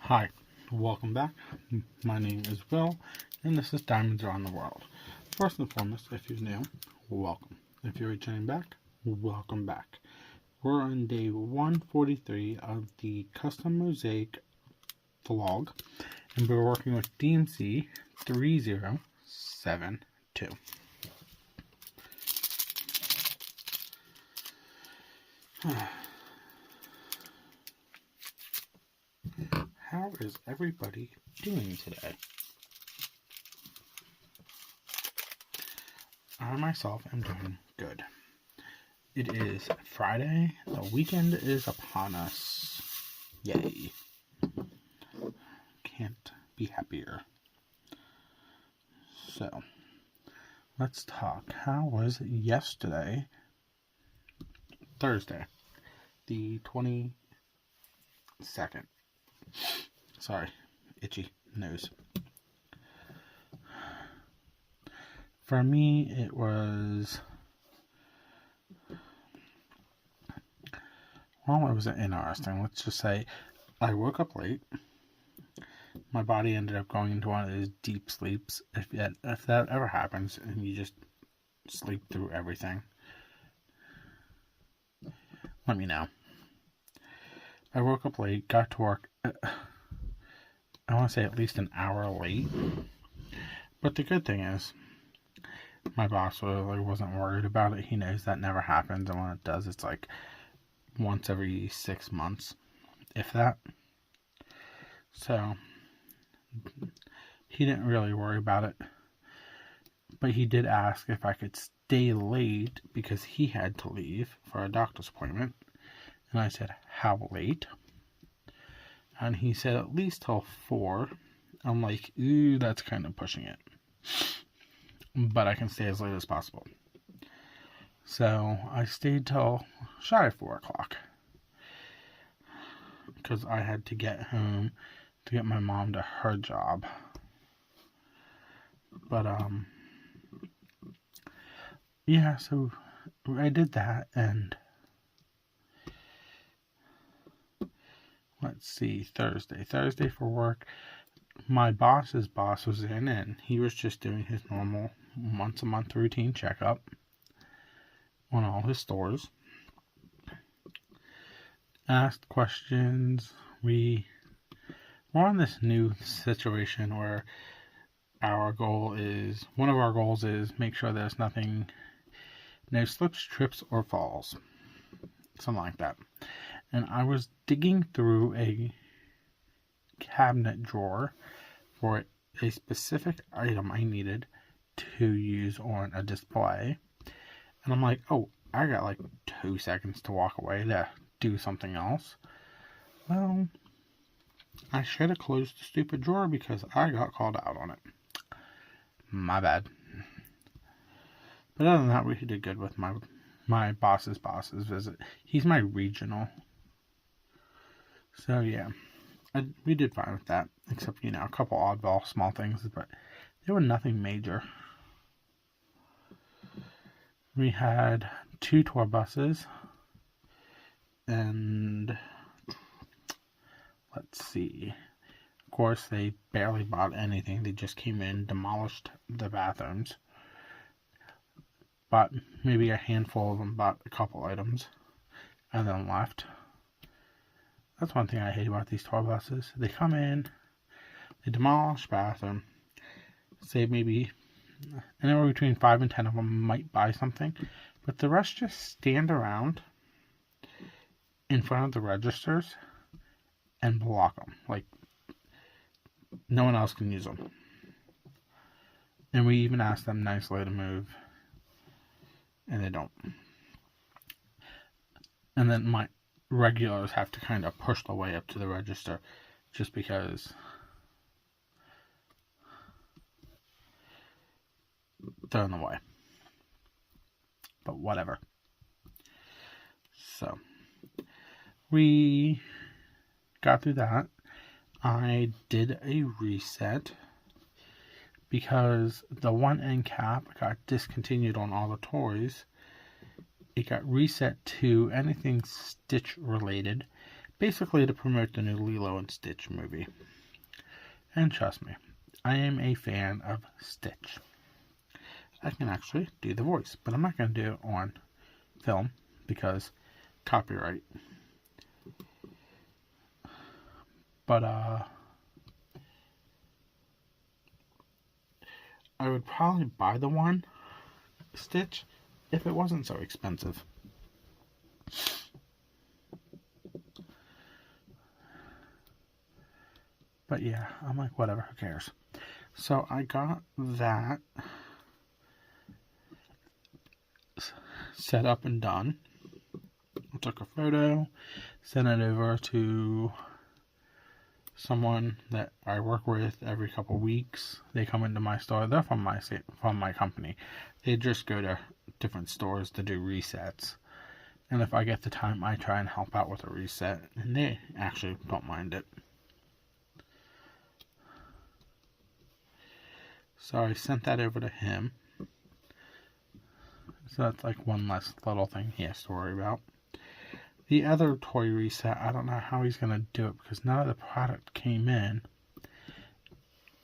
Hi, welcome back. My name is Will, and this is Diamonds Around the World. First and foremost, if you're new, welcome. If you're returning back, welcome back. We're on day 143 of the custom Mosaic vlog, and we're working with DMC 3072. How is everybody doing today? I myself am doing good. It is Friday. The weekend is upon us. Yay. Can't be happier. So, let's talk. How was yesterday? Thursday. The 22nd. Sorry, itchy nose. For me, it was... Well, it was interesting. Let's just say I woke up late. My body ended up going into one of those deep sleeps. If that ever happens and you just sleep through everything, let me know. I woke up late, got to work, I want to say at least an hour late. But the good thing is, my boss wasn't worried about it. He knows that never happens, and when it does, it's like once every 6 months, if that. So, he didn't really worry about it. But he did ask if I could stay late because he had to leave for a doctor's appointment. And I said, how late? And he said at least till 4. I'm like, ooh, that's kind of pushing it. But I can stay as late as possible. So I stayed till shy of 4 o'clock. Because I had to get home to get my mom to her job. But, yeah, so I did that, and let's see, Thursday for work, my boss's boss was in, and he was just doing his normal once-a-month routine checkup on all his stores. Asked questions. We're on this new situation where one of our goals is make sure there's no slips, trips, or falls. Something like that. And I was digging through a cabinet drawer for a specific item I needed to use on a display. And I'm like, oh, I got like 2 seconds to walk away to do something else. Well, I should have closed the stupid drawer because I got called out on it. My bad. But other than that, we did good with my boss's visit. He's my regional. So yeah, we did fine with that. Except, a couple oddball small things, but they were nothing major. We had 2 tour buses. And let's see. Of course, they barely bought anything. They just came in, demolished the bathrooms. But maybe a handful of them bought a couple items and then left. That's one thing I hate about these tour buses. They come in, they demolish bathroom, say maybe anywhere between 5 and 10 of them might buy something, but the rest just stand around in front of the registers and block them. Like, no one else can use them. And we even asked them nicely to move, and they don't. And then my regulars have to kind of push the way up to the register just because they're in the way. But whatever. So we got through that. I did a reset because the one end cap got discontinued on all the toys. It got reset to anything Stitch related. basically to promote the new Lilo and Stitch movie. And trust me, I am a fan of Stitch. I can actually do the voice, but I'm not going to do it on film because copyright. But I would probably buy the one Stitch if it wasn't so expensive. But yeah, I'm like, whatever, who cares? So I got that set up and done. I took a photo, sent it over to someone that I work with every couple weeks. They come into my store. They're from my company. They just go to different stores to do resets. And if I get the time, I try and help out with a reset. And they actually don't mind it. So I sent that over to him. So that's like one less little thing he has to worry about. The other toy reset, I don't know how he's going to do it because none of the product came in.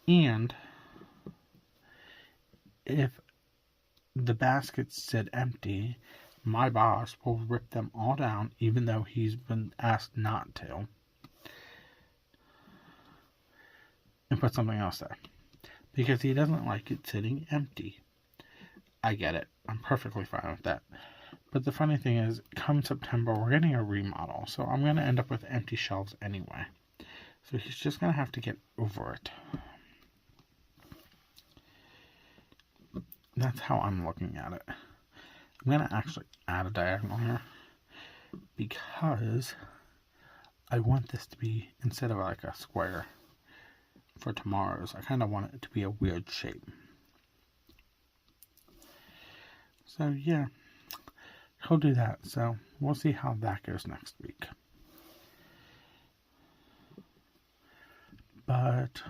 And if the baskets said empty, my boss will rip them all down even though he's been asked not to. And put something else there. Because he doesn't like it sitting empty. I get it. I'm perfectly fine with that. But the funny thing is, come September, we're getting a remodel. So I'm going to end up with empty shelves anyway. So he's just going to have to get over it. That's how I'm looking at it. I'm going to actually add a diagonal here. Because I want this to be, instead of like a square for tomorrow's, I kind of want it to be a weird shape. So yeah, he'll do that. So we'll see how that goes next week. But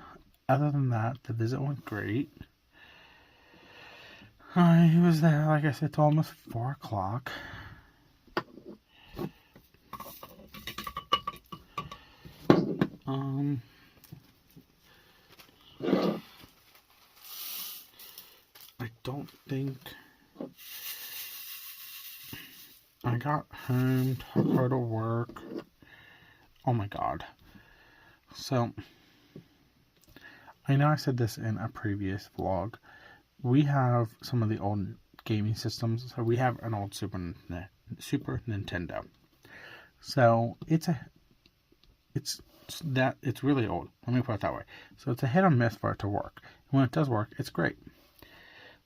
other than that, the visit went great. I was there, like I said, till almost 4 o'clock. I don't think I got home, took her to work. Oh my god. So, I know I said this in a previous vlog. We have some of the old gaming systems. So we have an old Super Nintendo. So it's really old. Let me put it that way. So it's a hit or miss for it to work. And when it does work, it's great.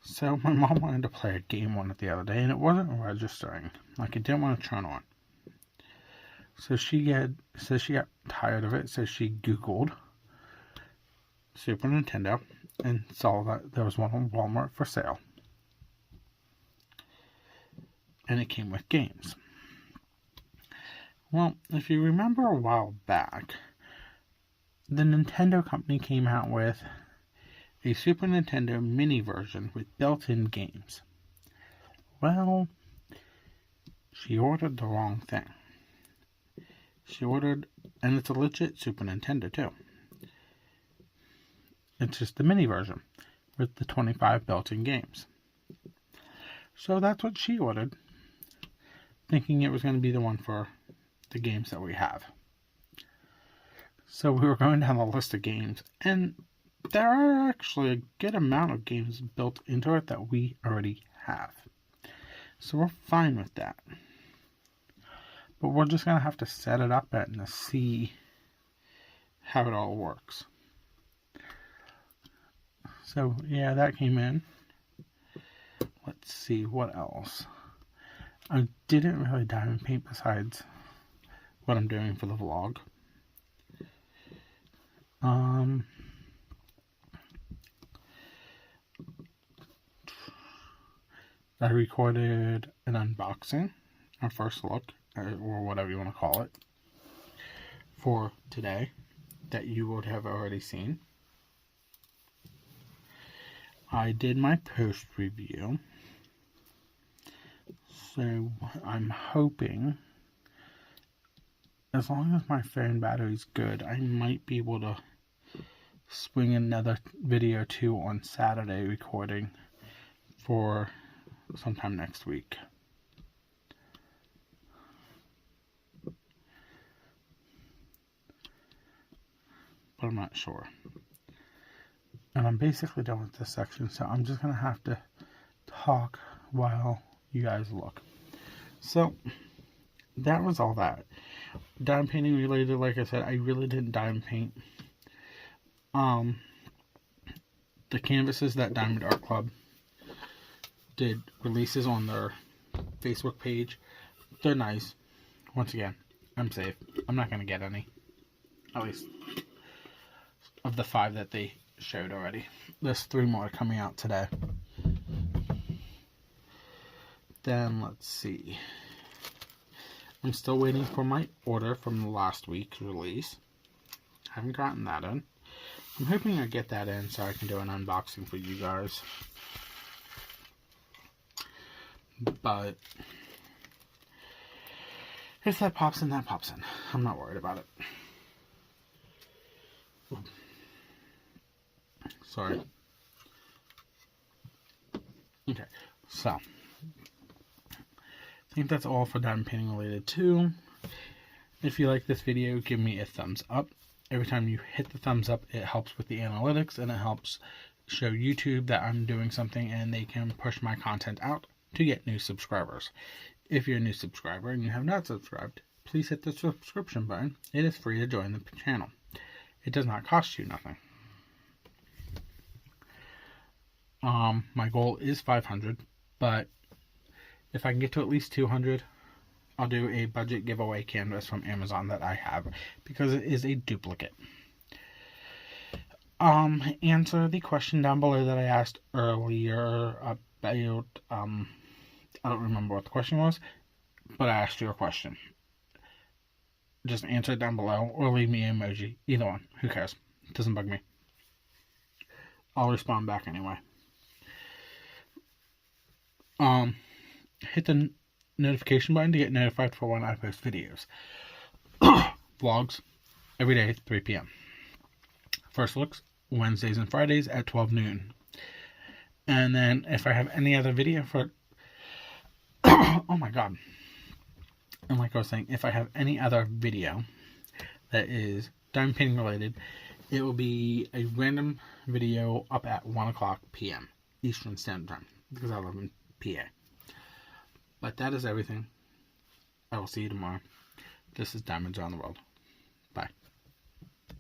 So my mom wanted to play a game on it the other day, and it wasn't registering. Like, it didn't want to turn on. So she got tired of it, so she Googled Super Nintendo and saw that there was one on Walmart for sale. And it came with games. Well, if you remember a while back, the Nintendo company came out with a Super Nintendo mini version with built-in games. Well, she ordered the wrong thing. She ordered, and it's a legit Super Nintendo too. It's just the mini version with the 25 built-in games. So that's what she ordered, thinking it was going to be the one for the games that we have. So we were going down the list of games, and there are actually a good amount of games built into it that we already have. So we're fine with that. But we're just going to have to set it up and see how it all works. So yeah, that came in. Let's see, what else? I didn't really diamond paint besides what I'm doing for the vlog. I recorded an unboxing, our first look, or whatever you want to call it, for today that you would have already seen. I did my post review, so I'm hoping as long as my phone battery's good, I might be able to swing another video or two on Saturday recording for sometime next week. But I'm not sure. And I'm basically done with this section, so I'm just going to have to talk while you guys look. So, that was all that. Diamond painting related, like I said, I really didn't diamond paint. The canvases that Diamond Art Club did releases on their Facebook page. They're nice. Once again, I'm safe. I'm not going to get any. At least of the 5 that they showed already. There's 3 more coming out today. Then, let's see. I'm still waiting for my order from the last week's release. Haven't gotten that in. I'm hoping I get that in so I can do an unboxing for you guys. But if that pops in, that pops in. I'm not worried about it. Sorry. Okay, so I think that's all for diamond painting related too. If you like this video, give me a thumbs up. Every time you hit the thumbs up, it helps with the analytics and it helps show YouTube that I'm doing something and they can push my content out to get new subscribers. If you're a new subscriber and you have not subscribed, please hit the subscription button. It is free to join the channel. It does not cost you nothing. My goal is 500, but if I can get to at least 200, I'll do a budget giveaway canvas from Amazon that I have because it is a duplicate. Answer the question down below that I asked earlier about, I don't remember what the question was, but I asked you a question. Just answer it down below or leave me an emoji. Either one. Who cares? It doesn't bug me. I'll respond back anyway. Hit the notification button to get notified for when I post videos. Vlogs every day at 3 p.m. First looks Wednesdays and Fridays at 12 noon. And then if I have any other video for oh my god. And like I was saying, if I have any other video that is diamond painting related, it will be a random video up at 1 o'clock p.m. Eastern Standard Time because I live in PA. But that is everything. I will see you tomorrow. This is Diamonds Around the World.